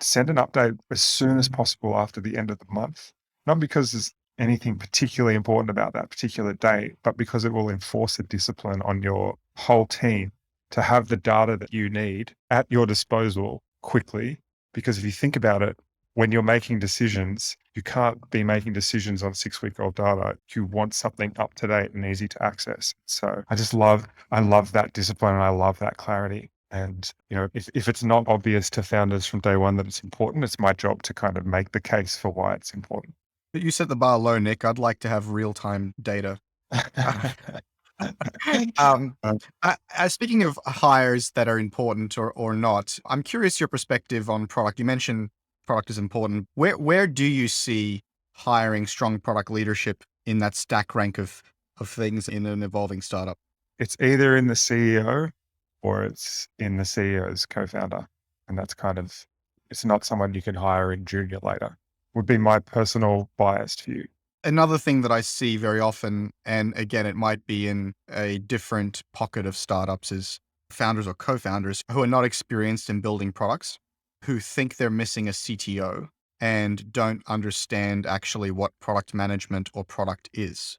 send an update as soon as possible after the end of the month, not because there's anything particularly important about that particular day, but because it will enforce a discipline on your whole team to have the data that you need at your disposal quickly. Because if you think about it, when you're making decisions, you can't be making decisions on 6-week-old data. You want something up to date and easy to access. So I love that discipline and I love that clarity. And, if it's not obvious to founders from day one that it's important, it's my job to kind of make the case for why it's important. But you set the bar low, Nick. I'd like to have real-time data. Speaking of hires that are important or not, I'm curious your perspective on product. You mentioned product is important. Where do you see hiring strong product leadership in that stack rank of things in an evolving startup? It's either in the CEO or it's in the CEO's co-founder. And that's it's not someone you can hire in junior later, would be my personal biased view. Another thing that I see very often, and again, it might be in a different pocket of startups, is founders or co-founders who are not experienced in building products, who think they're missing a CTO and don't understand actually what product management or product is.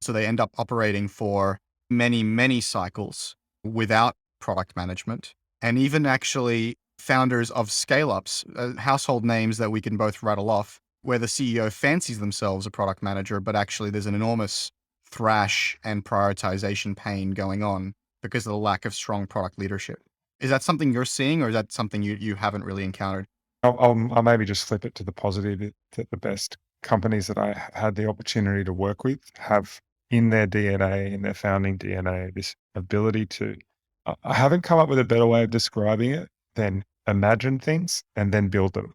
So they end up operating for many, many cycles without product management. And even actually founders of scale-ups, household names that we can both rattle off, where the CEO fancies themselves a product manager, but actually there's an enormous thrash and prioritization pain going on because of the lack of strong product leadership. Is that something you're seeing, or is that something you haven't really encountered? I'll maybe just flip it to the positive, that the best companies that I had the opportunity to work with have in their DNA, in their founding DNA, this ability to, I haven't come up with a better way of describing it than imagine things and then build them.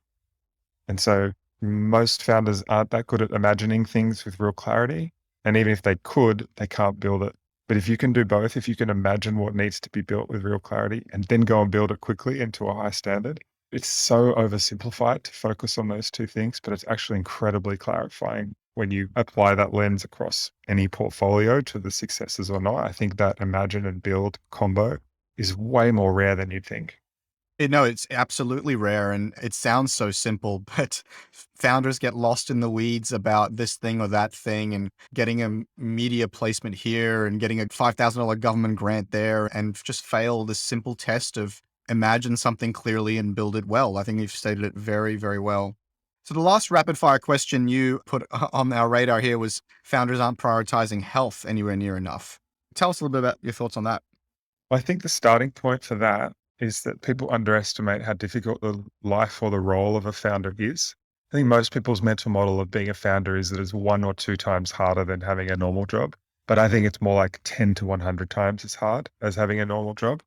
And so most founders aren't that good at imagining things with real clarity. And even if they could, they can't build it. But if you can do both, if you can imagine what needs to be built with real clarity and then go and build it quickly into a high standard, it's so oversimplified to focus on those two things, but it's actually incredibly clarifying when you apply that lens across any portfolio to the successes or not. I think that imagine and build combo is way more rare than you'd think. No, it's absolutely rare, and it sounds so simple, but founders get lost in the weeds about this thing or that thing, and getting a media placement here and getting a $5,000 government grant there, and just fail this simple test of imagine something clearly and build it well. I think you've stated it very, very well. So the last rapid fire question you put on our radar here was founders aren't prioritizing health anywhere near enough. Tell us a little bit about your thoughts on that. I think the starting point for that is that people underestimate how difficult the life or the role of a founder is. I think most people's mental model of being a founder is that it's 1 or 2 times harder than having a normal job. But I think it's more like 10 to 100 times as hard as having a normal job.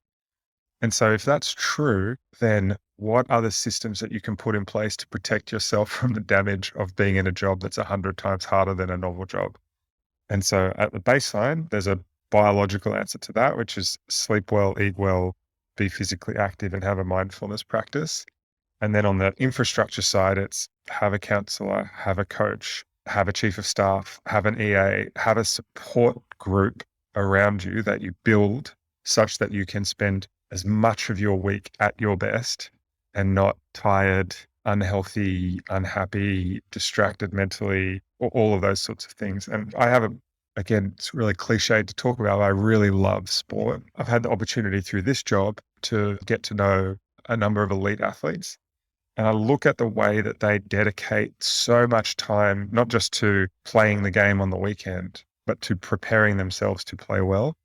And so if that's true, then what are the systems that you can put in place to protect yourself from the damage of being in a job that's 100 times harder than a normal job? And so at the baseline, there's a biological answer to that, which is sleep well, eat well, be physically active, and have a mindfulness practice. And then on the infrastructure side, it's have a counselor, have a coach, have a chief of staff, have an EA, have a support group around you that you build such that you can spend as much of your week at your best and not tired, unhealthy, unhappy, distracted mentally, or all of those sorts of things. And I have again, it's really cliched to talk about, but I really love sport. I've had the opportunity through this job to get to know a number of elite athletes. And I look at the way that they dedicate so much time, not just to playing the game on the weekend, but to preparing themselves to play well.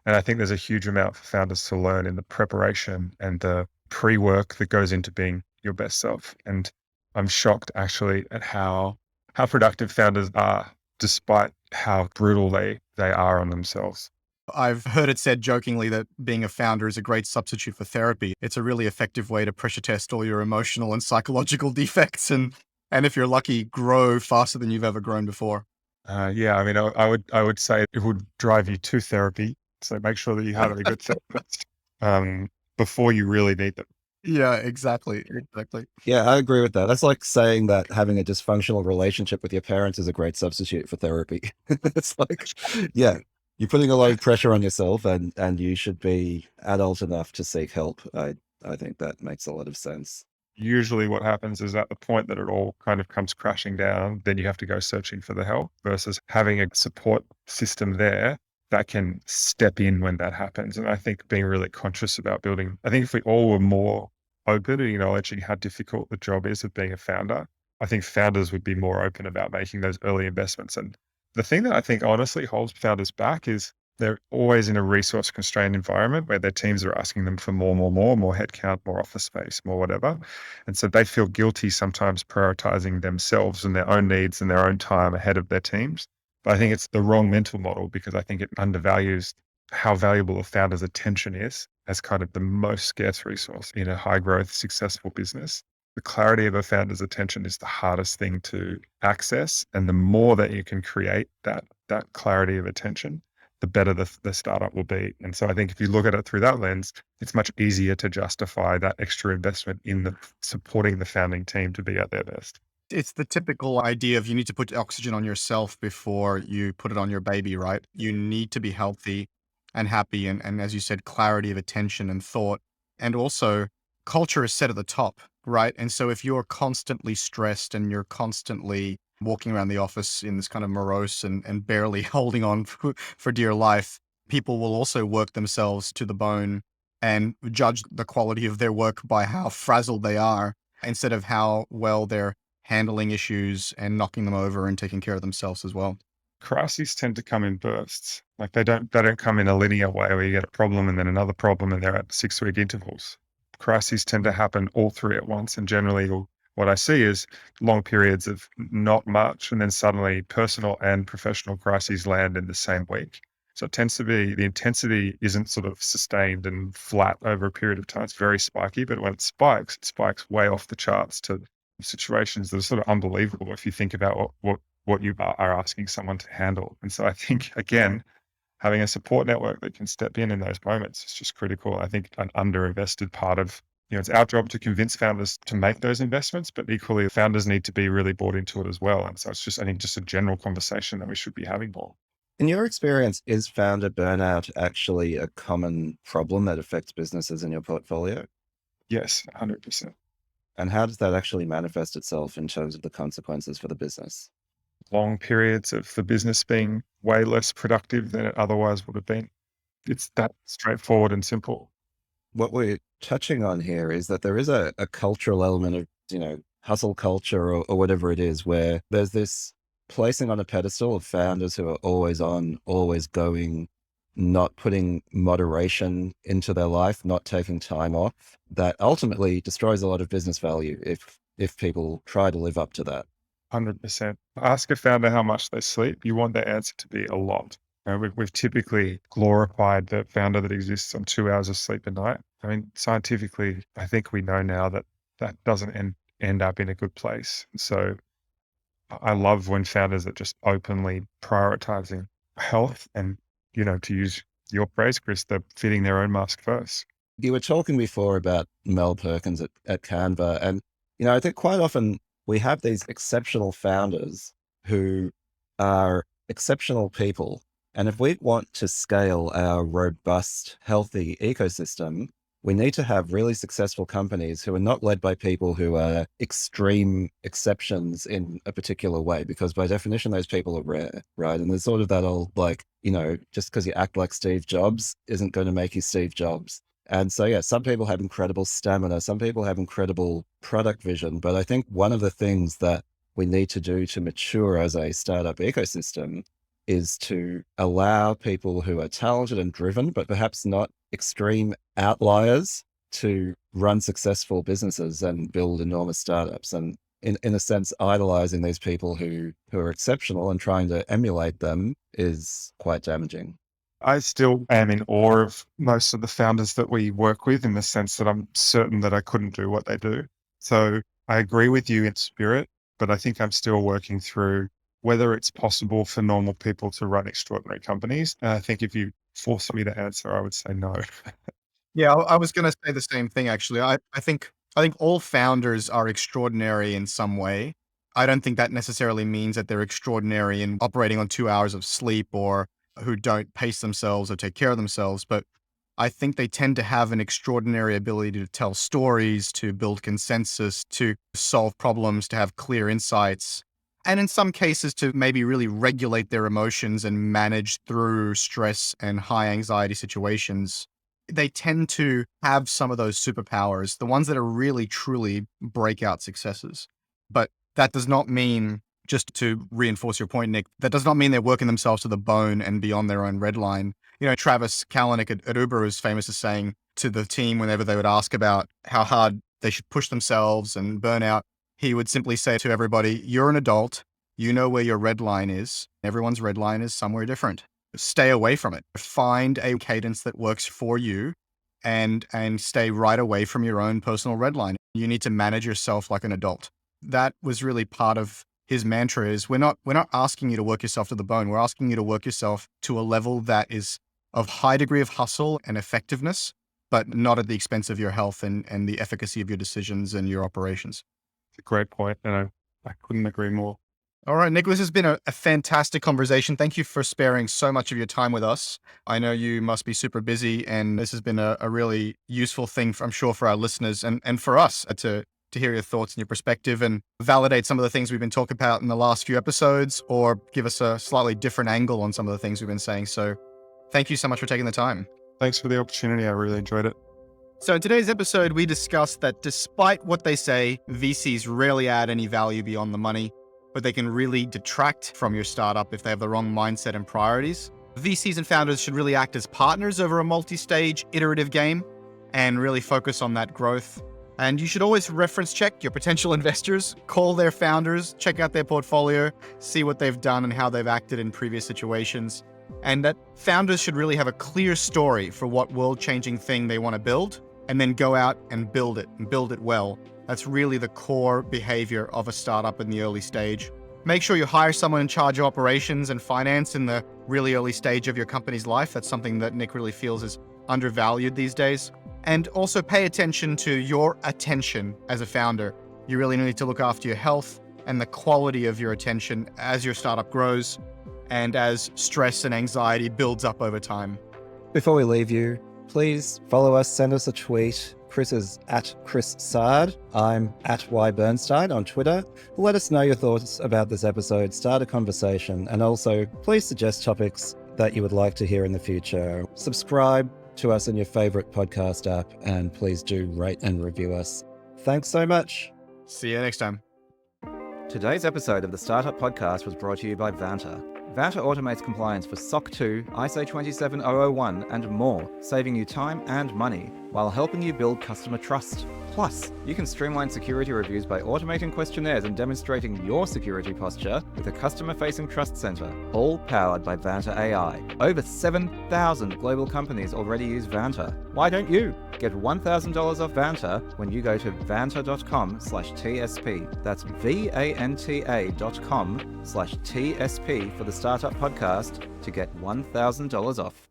And I think there's a huge amount for founders to learn in the preparation and the pre-work that goes into being your best self. And I'm shocked actually at how productive founders are, despite how brutal they are on themselves. I've heard it said jokingly that being a founder is a great substitute for therapy. It's a really effective way to pressure test all your emotional and psychological defects and if you're lucky, grow faster than you've ever grown before. Yeah, I mean, I would say it would drive you to therapy. So make sure that you have a good therapist before you really need them. Yeah, exactly. Yeah, I agree with that. That's like saying that having a dysfunctional relationship with your parents is a great substitute for therapy. It's like, yeah, you're putting a lot of pressure on yourself and you should be adult enough to seek help. I think that makes a lot of sense. Usually what happens is at the point that it all kind of comes crashing down, then you have to go searching for the help versus having a support system there that can step in when that happens. And I think being really conscious about building, I think if we all were more open and acknowledging how difficult the job is of being a founder, I think founders would be more open about making those early investments. And the thing that I think honestly holds founders back is they're always in a resource constrained environment where their teams are asking them for more headcount, more office space, more whatever. And so they feel guilty sometimes prioritizing themselves and their own needs and their own time ahead of their teams. But I think it's the wrong mental model because I think it undervalues how valuable a founder's attention is as kind of the most scarce resource in a high growth, successful business. The clarity of a founder's attention is the hardest thing to access. And the more that you can create that clarity of attention, the better the startup will be. And so I think if you look at it through that lens, it's much easier to justify that extra investment in the supporting the founding team to be at their best. It's the typical idea of you need to put oxygen on yourself before you put it on your baby, right? You need to be healthy and happy. And as you said, clarity of attention and thought. And also culture is set at the top, right? And so if you're constantly stressed and you're constantly walking around the office in this kind of morose and barely holding on for dear life, people will also work themselves to the bone and judge the quality of their work by how frazzled they are instead of how well they're handling issues and knocking them over and taking care of themselves as well. Crises tend to come in bursts. Like they don't come in a linear way where you get a problem and then another problem and they're at 6-week intervals. Crises tend to happen all three at once. And generally what I see is long periods of not much and then suddenly personal and professional crises land in the same week. So it tends to be the intensity isn't sort of sustained and flat over a period of time. It's very spiky, but when it spikes way off the charts to situations that are sort of unbelievable if you think about what you are asking someone to handle. And so I think, again, having a support network that can step in those moments is just critical. I think an underinvested part of, it's our job to convince founders to make those investments, but equally founders need to be really bought into it as well. And so it's just, I think, just a general conversation that we should be having more. In your experience, is founder burnout actually a common problem that affects businesses in your portfolio? Yes, 100%. And how does that actually manifest itself in terms of the consequences for the business? Long periods of the business being way less productive than it otherwise would have been. It's that straightforward and simple. What we're touching on here is that there is a cultural element of, hustle culture or whatever it is, where there's this placing on a pedestal of founders who are always on, always going, not putting moderation into their life, not taking time off, that ultimately destroys a lot of business value if people try to live up to that. 100%. Ask a founder how much they sleep. You want their answer to be a lot. We've typically glorified the founder that exists on 2 hours of sleep a night. I mean, scientifically, I think we know now that that doesn't end up in a good place. So I love when founders are just openly prioritizing health and, to use your phrase, Chris, they're fitting their own mask first. You were talking before about Mel Perkins at Canva. And, I think quite often we have these exceptional founders who are exceptional people. And if we want to scale our robust, healthy ecosystem, we need to have really successful companies who are not led by people who are extreme exceptions in a particular way, because by definition, those people are rare, right? And there's sort of that old, just because you act like Steve Jobs isn't going to make you Steve Jobs. And so, yeah, some people have incredible stamina, some people have incredible product vision. But I think one of the things that we need to do to mature as a startup ecosystem is to allow people who are talented and driven, but perhaps not extreme outliers, to run successful businesses and build enormous startups. And in a sense, idolizing these people who are exceptional and trying to emulate them is quite damaging. I still am in awe of most of the founders that we work with, in the sense that I'm certain that I couldn't do what they do. So I agree with you in spirit, but I think I'm still working through whether it's possible for normal people to run extraordinary companies. And I think if you force me to answer, I would say no. Yeah, I was going to say the same thing, actually. I think all founders are extraordinary in some way. I don't think that necessarily means that they're extraordinary in operating on 2 hours of sleep, or who don't pace themselves or take care of themselves. But I think they tend to have an extraordinary ability to tell stories, to build consensus, to solve problems, to have clear insights, and in some cases to maybe really regulate their emotions and manage through stress and high anxiety situations. They tend to have some of those superpowers, the ones that are really, truly breakout successes. But that does not mean, just to reinforce your point, Nick, that does not mean they're working themselves to the bone and beyond their own red line. Travis Kalanick at Uber is famous as saying to the team, whenever they would ask about how hard they should push themselves and burn out, he would simply say to everybody, you're an adult, you know where your red line is. Everyone's red line is somewhere different. Stay away from it. Find a cadence that works for you, and stay right away from your own personal red line. You need to manage yourself like an adult. That was really part of his mantra. Is we're not asking you to work yourself to the bone. We're asking you to work yourself to a level that is of high degree of hustle and effectiveness, but not at the expense of your health and the efficacy of your decisions and your operations. It's a great point, and I couldn't agree more. All right, Nick, this has been a fantastic conversation. Thank you for sparing so much of your time with us. I know you must be super busy, and this has been a really useful thing, I'm sure, for our listeners and for us to hear your thoughts and your perspective and validate some of the things we've been talking about in the last few episodes, or give us a slightly different angle on some of the things we've been saying. So thank you so much for taking the time. Thanks for the opportunity. I really enjoyed it. So in today's episode, we discussed that despite what they say, VCs rarely add any value beyond the money, but they can really detract from your startup if they have the wrong mindset and priorities. VCs and founders should really act as partners over a multi-stage iterative game and really focus on that growth. And you should always reference check your potential investors, call their founders, check out their portfolio, see what they've done and how they've acted in previous situations. And that founders should really have a clear story for what world-changing thing they want to build, and then go out and build it well. That's really the core behavior of a startup in the early stage. Make sure you hire someone in charge of operations and finance in the really early stage of your company's life. That's something that Nick really feels is undervalued these days. And also pay attention to your attention as a founder. You really need to look after your health and the quality of your attention as your startup grows and as stress and anxiety builds up over time. Before we leave you, please follow us, send us a tweet. Chris is at Chris Saad. I'm at Y Bernstein on Twitter. Let us know your thoughts about this episode, start a conversation, and also please suggest topics that you would like to hear in the future. Subscribe to us in your favorite podcast app, and please do rate and review us. Thanks so much. See you next time. Today's episode of the Startup Podcast was brought to you by Vanta. Vanta automates compliance for SOC 2, ISO 27001, and more, saving you time and money while helping you build customer trust. Plus, you can streamline security reviews by automating questionnaires and demonstrating your security posture with a customer-facing trust center, all powered by Vanta AI. Over 7,000 global companies already use Vanta. Why don't you? Get $1,000 off Vanta when you go to vanta.com/TSP. That's VANTA.com/TSP for the Startup Podcast to get $1,000 off.